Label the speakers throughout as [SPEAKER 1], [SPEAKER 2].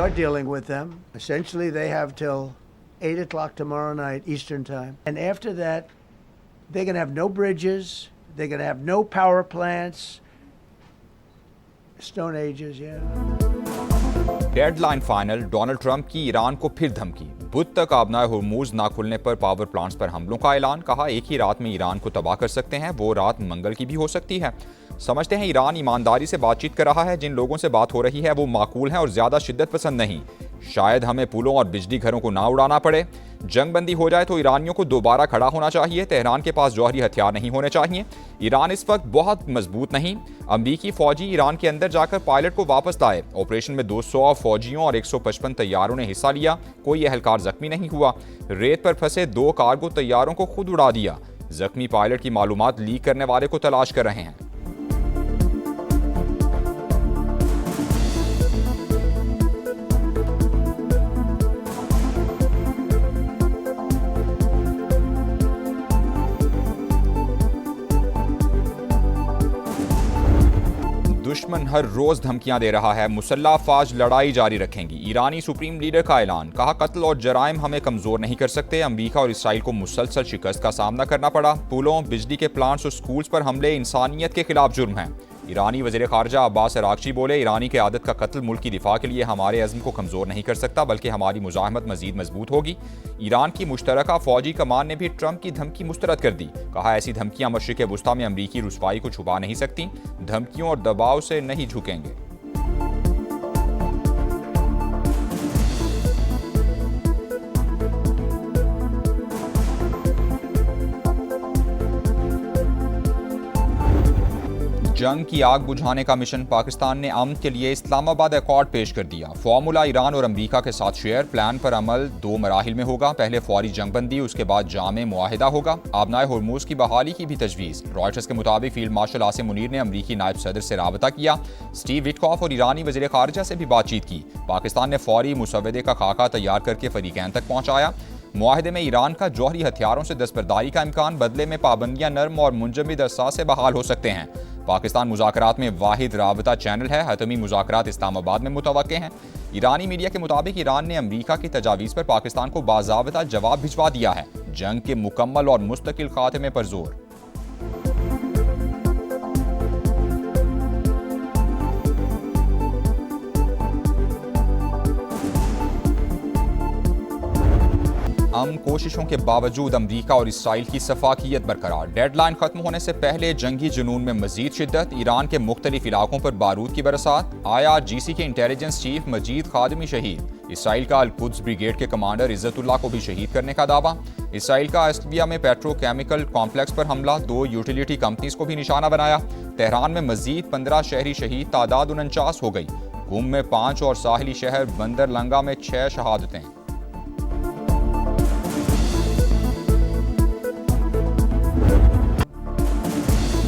[SPEAKER 1] are dealing with them. Essentially, they have till 8 o'clock tomorrow night, Eastern Time. And after that, they're going to have no bridges. They're going to have no power plants. Stone Ages, yeah.
[SPEAKER 2] Deadline final, Donald Trump की Iran को फिर धमकी। बुध तक आबनाए हुर्मुज ना खुलने पर power plants पर हमलों का ऐलान। कहा एक ही रात में ईरान को तबाह कर सकते हैं, वो रात मंगल की भी हो सकती है। समझते हैं ईरान ईमानदारी से बातचीत कर रहा है, जिन लोगों से बात हो रही है वो माकूल हैं और ज्यादा शिद्दत पसंद नहीं। शायद हमें पुलों और बिजली घरों को ना उड़ाना पड़े। जंग बंदी हो जाए तो ईरानियों को दोबारा खड़ा होना चाहिए। तेहरान के पास जौहरी हथियार नहीं होने चाहिए। ईरान इस वक्त बहुत मजबूत नहीं। अमरीकी फौजी ईरान के अंदर जाकर पायलट को वापस लाए। ऑपरेशन में 200 फौजियों और 155 तैयारों ने हिस्सा लिया। कोई एहलकार जख्मी नहीं हुआ। रेत पर फंसे 2 कार्गो तैयारों को खुद उड़ा दिया। जख्मी पायलट की मालूमात लीक करने वाले को तलाश कर रहे हैं। दुश्मन हर रोज धमकियां दे रहा है, मुसल्लह अफवाज लड़ाई जारी रखेंगी। ईरानी सुप्रीम लीडर का ऐलान। कहा कत्ल और जराइम हमें कमजोर नहीं कर सकते। अमेरिका और इसराइल को मुसलसल शिकस्त का सामना करना पड़ा। पुलों, बिजली के प्लांट्स और स्कूल्स पर हमले इंसानियत के खिलाफ जुर्म हैं। ईरानी वज़ीर ख़ारजा अब्बास अराग़ची बोले, ईरानी की आदत का कत्ल मुल्क की दिफा के लिए हमारे अज़्म को कमज़ोर नहीं कर सकता, बल्कि हमारी मुज़ाहमत मज़ीद मजबूत होगी। ईरान की मुश्तरका फ़ौजी कमान ने भी ट्रंप की धमकी मुस्तरद कर दी। कहा ऐसी धमकियां मशरिक़ वुस्ता में अमरीकी रुसवाई को छुपा नहीं सकती। धमकियों और दबाव से नहीं झुकेंगे। जंग की आग बुझाने का मिशन। पाकिस्तान ने अमन के लिए इस्लामाबाद अकॉर्ड पेश कर दिया। फॉर्मूला ईरान और अमेरिका के साथ शेयर। प्लान पर अमल 2 मराहिल में होगा। पहले फौरी जंगबंदी, उसके बाद जामे मुआहिदा होगा। आबनाए हुर्मुज की बहाली की भी तजवीज़। रॉयटर्स के मुताबिक फील्ड मार्शल आसिम मुनीर ने अमरीकी नायब सदर से राबता किया। स्टीव विटकॉफ और ईरानी वज़ीर ख़ारजा से भी बातचीत की। पाकिस्तान ने फौरी मुसवदे का खाका तैयार करके फरीकैन तक पहुँचाया। मुआहिदे में ईरान का जौहरी हथियारों से दस्तबरदारी का इम्कान, बदले में पाबंदियां नर्म और मुंजमद अरसा से बहाल हो सकते हैं। पाकिस्तान मुज़ाकरात में वाहिद राबता चैनल है। हतमी मुज़ाकरात इस्लामाबाद में मुतवक्के हैं। ईरानी मीडिया के मुताबिक ईरान ने अमरीका की तजावीज़ पर पाकिस्तान को बाज़ाब्ता जवाब भिजवा दिया है। जंग के मुकम्मल और मुस्तकिल खात्मे पर जोर। कोशिशों के बावजूद अमरीका और इसराइल की सफाकियत बरकरार। डेडलाइन खत्म होने से पहले जंगी जुनून में मजीद शिद्दत। ईरान के मुख्तलिफ इलाकों पर बारूद की बरसात। IRGC के इंटेलिजेंस चीफ मजीद खादमी शहीद। इसराइल का अल-कुद्स ब्रिगेड के कमांडर इज्जतुल्लाह को भी शहीद करने का दावा। इसराइल का अस्टविया में पेट्रोकेमिकल कॉम्प्लेक्स पर हमला। 2 यूटिलिटी कंपनीज को भी निशाना बनाया। तेहरान में मजीद 15 शहरी शहीद, तादाद 49 हो गई। कुम में 5 और साहिली शहर बंदरलंगा में 6 शहादतें।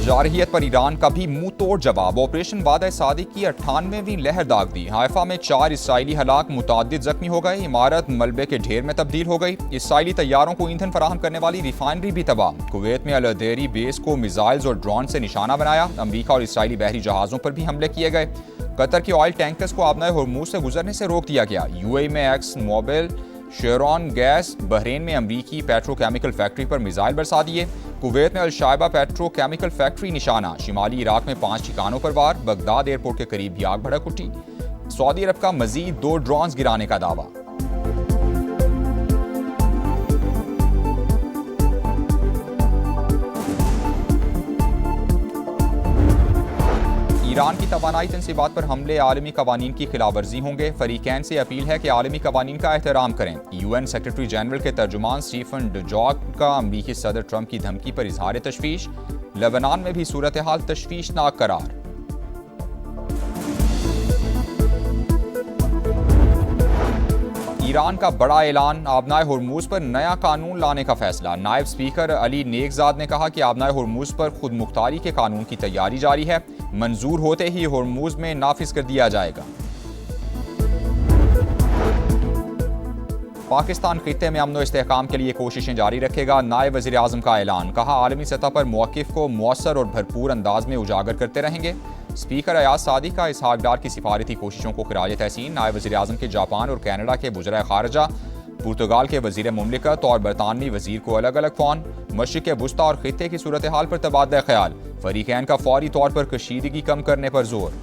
[SPEAKER 2] जारहियत पर ईरान का भी मुंह तोड़ जवाब। ऑपरेशन वादा सादिक की 98वीं लहर दाग दी। हाइफा में 4 इसराइली हलाक, मुतादिद जख्मी हो गए। इमारत मलबे के ढेर में तब्दील हो गई। इसराइली तैयारों को ईंधन फराहम करने वाली रिफाइनरी भी तबाह। कुवैत में अल-अदेरी बेस को मिसाइल्स और ड्रोन से निशाना बनाया। अमरीका और इसराइली बहरी जहाजों पर भी हमले किए गए। कतर के ऑयल टैंकर्स को आबनाए हुर्मुज से गुजरने से रोक दिया गया। UAE में Exxon Mobil, Chevron gas. Bahrain में अमरीकी पेट्रोकेमिकल फैक्ट्री पर मिसाइल बरसा दिए। कुवैत में अल-शाइबा पेट्रोकेमिकल फैक्ट्री निशाना। शिमाली इराक में 5 ठिकानों पर वार। बगदाद एयरपोर्ट के करीब भी आग भड़क उठी। सऊदी अरब का मजीद 2 ड्रोन्स गिराने का दावा। ईरान की तवानाई तंसीबात पर हमले आलमी कवानीन की खिलाफवर्जी होंगे। फरीकैन से अपील है कि आलमी कवानीन का एहतराम करें। UN सेक्रेटरी जनरल के तर्जुमान स्टीफन डुजार्क का अमरीकी सदर ट्रंप की धमकी पर इजहार तशवीश। लेबनान में भी सूरत हाल तशवीशनाक करार। ईरान का बड़ा ऐलान। आबनाए हुर्मुज पर नया कानून लाने का फैसला। नायब स्पीकर अली नेकजाद ने कहा कि आबनाए हुर्मुज पर खुद मुख्तारी के कानून की तैयारी जारी है। मंजूर होते ही हुर्मुज में नाफिज कर दिया जाएगा। पाकिस्तान खित्ते में अमन व इस्तेहकाम के लिए कोशिशें जारी रखेगा। नायब वज़ीर आज़म का ऐलान। कहा आलमी सतह पर मौक़िफ़ को मौसर और भरपूर अंदाज में उजागर करते रहेंगे। स्पीकर अयाज सादी का इसहाक डार की सिफारती कोशिशों को खिराज तहसीन। नायब वज़ीर-ए-आज़म के जापान और कनाडा के वज़ीर ख़ारजा, पुर्तगाल के वज़ीर मुमलिकत और बरतानवी वज़ीर को अलग अलग फ़ोन। मशरिक़ वुस्ता और ख़ित्ते की सूरत हाल पर तबादला ख्याल। फ़रीक़ैन का फौरी तौर पर कशीदगी कम करने पर जोर।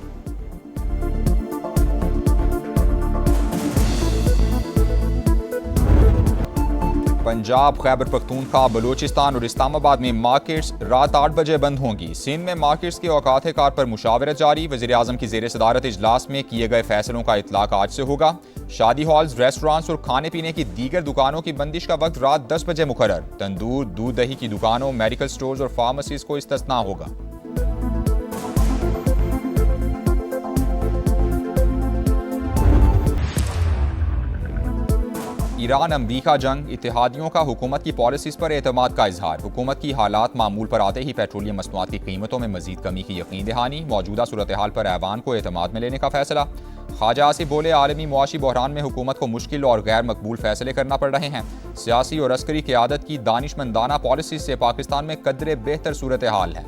[SPEAKER 2] पंजाब, खैबर पख्तूनख्वा, बलूचिस्तान और इस्लामाबाद में मार्केट्स रात 8 बजे बंद होंगी। सिंध में मार्केट्स के औकात कार पर मुशावरत जारी। वज़ीर-ए-आज़म की ज़ेर सदारत इजलास में किए गए फैसलों का इतलाक आज से होगा। शादी हॉल्स, रेस्टोरेंट्स और खाने पीने की दीगर दुकानों की बंदिश का वक्त रात 10 बजे मुकर्रर। तंदूर, दूध दही की दुकानों, मेडिकल स्टोर्स और फार्मेसीज को इस्तिस्ना होगा। ईरान अमरीका जंग, इत्तेहादियों का हुकूमत की पॉलिसीज पर एतमाद का इजहार। हुकूमत की हालात मामूल पर आते ही पेट्रोलियम मसनूआत की कीमतों में मजीद कमी की यकीन दहानी। मौजूदा सूरत हाल पर ऐवान को एतमाद में लेने का फैसला। ख्वाजा आसिफ बोले, आलमी मुआशी बहरान में हुकूमत को मुश्किल और गैर मकबूल फैसले करना पड़ रहे हैं। सियासी और अस्करी क़यादत की दानिशमंदाना पॉलिसी से पाकिस्तान में कदरे बेहतर सूरत हाल है।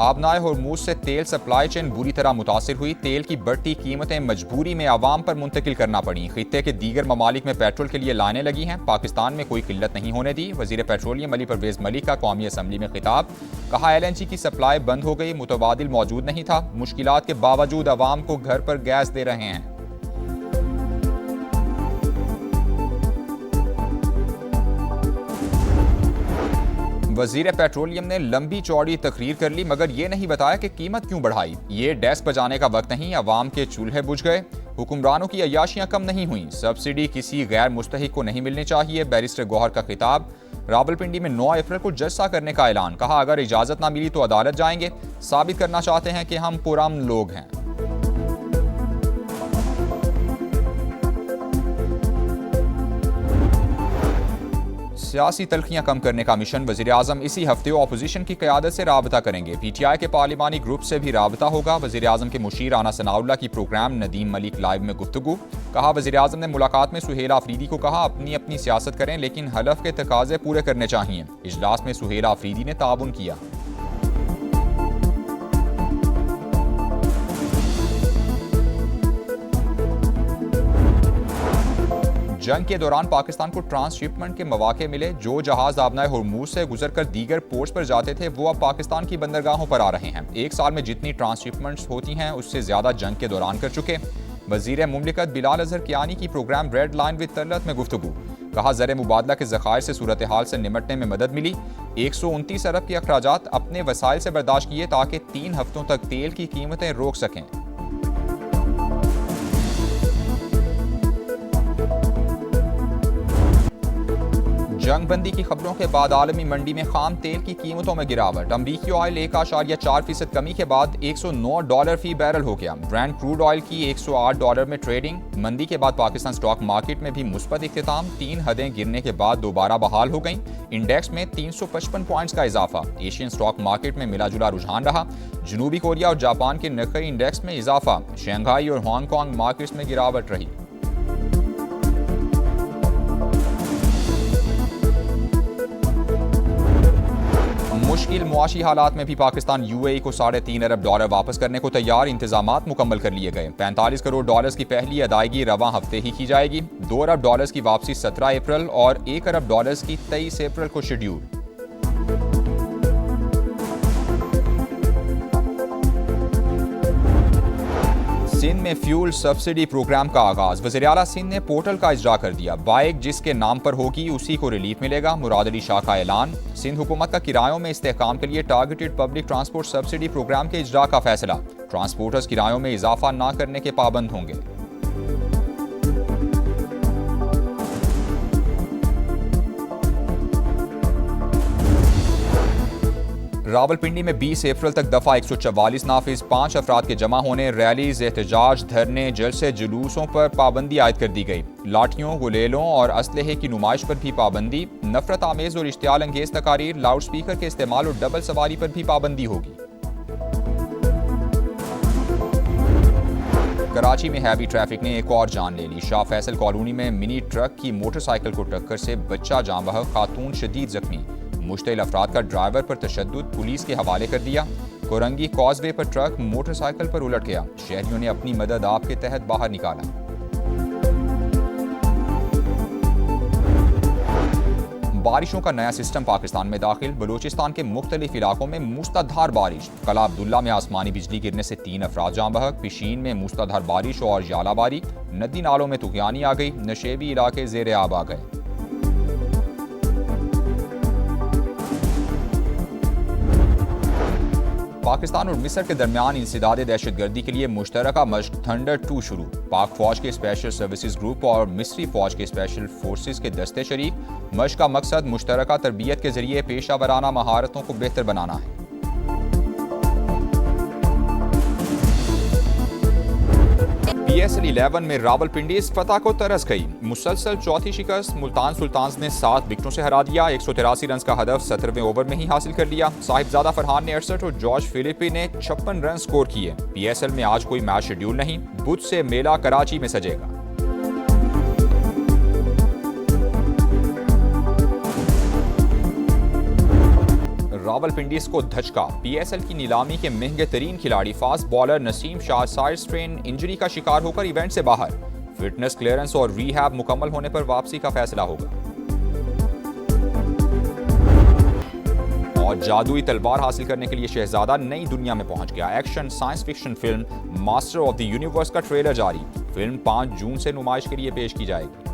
[SPEAKER 2] आबनाए होर्मुज से तेल सप्लाई चेन बुरी तरह मुतासिर हुई। तेल की बढ़ती कीमतें मजबूरी में आवाम पर मुंतकिल करना पड़ी। खित्ते के दीगर ममालिक में पेट्रोल के लिए लाइनें लगी हैं। पाकिस्तान में कोई किल्लत नहीं होने दी। वजीर पेट्रोलियम अली परवेज मलिक का कौमी असम्बली में खिताब। कहा, LNG की सप्लाई बंद हो गई, मुतबादिल मौजूद नहीं था। मुश्किलात के बावजूद आवाम को घर पर गैस दे रहे हैं। वजीर पेट्रोलियम ने लंबी चौड़ी तकरीर कर ली, मगर ये नहीं बताया कि कीमत क्यों बढ़ाई। ये डेस्क बजाने का वक्त नहीं, अवाम के चूल्हे बुझ गए। हुक्मरानों की अय्याशियां कम नहीं हुई। सब्सिडी किसी गैर मुस्तहिक को नहीं मिलनी चाहिए। बैरिस्टर गौहर का खिताब। रावलपिंडी में 9 अप्रैल को जलसा करने का ऐलान। कहा, अगर इजाजत ना मिली तो अदालत जाएंगे। साबित करना चाहते हैं कि हम पुरअमन लोग हैं। सियासी तलखियां कम करने का मिशन। वज़ीर-ए-आज़म इसी हफ्ते अपोजिशन की क़यादत से राबता करेंगे। PTI के पार्लिमानी ग्रुप से भी राबता होगा। वज़ीर-ए-आज़म के मुशीर राना सनाउल्लाह की प्रोग्राम नदीम मलिक लाइव में गुफ्तगू। कहा, वज़ीर-ए-आज़म ने मुलाकात में सुहेल आफरीदी को कहा, अपनी अपनी सियासत करें लेकिन हलफ के तकाजे पूरे करने चाहिए। इजलास में सुहेल आफरीदी ने ताउन किया। जंग के दौरान पाकिस्तान को ट्रांसशिपमेंट के मौके मिले। जो जहाज आबनाए होर्मुज से गुजरकर दीगर पोर्ट्स पर जाते थे वो अब पाकिस्तान की बंदरगाहों पर आ रहे हैं। एक साल में जितनी ट्रांसशिपमेंट्स होती हैं उससे ज्यादा जंग के दौरान कर चुके। वजीर मुमलिकत बिलाल अजहर कियानी की program Red Line with Talat में गुफ्तगू। कहा, ज़र मुबादला के ज़खायर से सूरत हाल से निमटने में मदद मिली। 129 अरब के अखराजात अपने वसाइल से बर्दाश्त किए ताकि 3 हफ्तों तक तेल की कीमतें रोक सकें। जंग बंदी की खबरों के बाद आलमी मंडी में खाम तेल की कीमतों में गिरावट। अमरीकी ऑयल 1.4% कमी के बाद $109 फी बैरल हो गया। ब्रांड क्रूड ऑयल की $108 में ट्रेडिंग। मंदी के बाद पाकिस्तान स्टॉक मार्केट में भी मुस्बत इख्तिताम। 3 हदें गिरने के बाद दोबारा बहाल हो गईं। इंडेक्स में 355 पॉइंट्स का इजाफा। एशियन स्टॉक मार्केट में मिला जुला रुझान रहा। जनूबी कोरिया और जापान के निक्केई इंडेक्स में इजाफा। शंघाई और हांगकांग मार्केट्स में गिरावट रही। मुश्किल मुआशी हालात में भी पाकिस्तान UAE को $3.5 अरब वापस करने को तैयार। इंतजामात मुकम्मल कर लिए गए। $45 करोड़ की पहली अदायगी रवां हफ्ते ही की जाएगी। $2 अरब की वापसी 17 अप्रैल और $1 अरब की 23 अप्रैल को शेड्यूल। सिंध में फ्यूल सब्सिडी प्रोग्राम का आगाज। वज़ीर आला सिंध ने पोर्टल का इजरा कर दिया। बाइक जिसके नाम पर होगी उसी को रिलीफ मिलेगा। मुराद अली शाह का ऐलान। सिंध हुकूमत का किरायों में इस्तेहकाम के लिए targeted public transport subsidy program के इजरा का फैसला। ट्रांसपोर्टर्स किरायों में इजाफा न करने के पाबंद होंगे। रावलपिंडी में 20 अप्रैल तक दफा 144 नाफिज। 5 अफराद के जमा होने, रैलीज, एहतजाज, धरने, जलसे, जुलूसों पर पाबंदी आयद कर दी गई। लाठियों, गुलेलों और असलहे की नुमाइश पर भी पाबंदी। नफरत आमेज और इश्तियाल अंगेज तकारीर, लाउड स्पीकर के इस्तेमाल और डबल सवारी पर भी पाबंदी होगी। कराची में हैवी ट्रैफिक ने एक और जान ले ली। शाह फैसल कॉलोनी में मिनी ट्रक की मोटरसाइकिल को टक्कर से बच्चा जान बहक, खातून शदीद जख्मी। मुश्तिल अफराद का ड्राइवर पर तशद्दुद, पुलिस के हवाले कर दिया। कोरंगी कॉजवे पर ट्रक मोटरसाइकिल पर उलट गया। शहरियों ने अपनी मदद आप के तहत बाहर निकाला। बारिशों का नया सिस्टम पाकिस्तान में दाखिल। बलूचिस्तान के मुख्तलिफ इलाकों में मूसलाधार बारिश। कला अब्दुल्ला में आसमानी बिजली गिरने से 3 अफराद जाँ बहक। पिशीन में मूसलाधार बारिश और यालाबारी। नदी नालों में तुगयानी आ गई। नशेबी इलाके ज़ेरे आब आ गए। पाकिस्तान और मिस्र के दरमियान इंसदाद दहशतगर्दी के लिए मुश्तरका मशक थंडर 2 शुरू। पाक फौज के स्पेशल सर्विसेज ग्रुप और मिस्री फौज के स्पेशल फोर्सेस के दस्ते शरीक। मशक का मकसद मुश्तरका तरबियत के जरिए पेशा वराना महारतों को बेहतर बनाना है। PSL 11 में रावलपिंडी इस फतह को तरस गई। मुसलसल चौथी शिकस्त। मुल्तान सुल्तान्स ने 7 विकेटों से हरा दिया। 183 रन का हदफ 17वें ओवर में ही हासिल कर लिया। साहिबजादा फरहान ने 68 और जॉर्ज फिलिपी ने 56 रन स्कोर किए। PSL में आज कोई मैच शेड्यूल नहीं। बुध से मेला कराची में सजेगा। रावलपिंडीज को धचका। PSL की नीलामी के महंगे तरीन खिलाड़ी fast bowler Naseem Shah side strain injury का शिकार होकर इवेंट से बाहर। फिटनेस क्लियरेंस और रीहैब मुकम्मल होने पर वापसी का फैसला होगा। और जादुई तलवार हासिल करने के लिए शहजादा नई दुनिया में पहुंच गया। Action science fiction film master of the universe का ट्रेलर जारी। फिल्म 5 जून से नुमाइश के लिए पेश की जाएगी।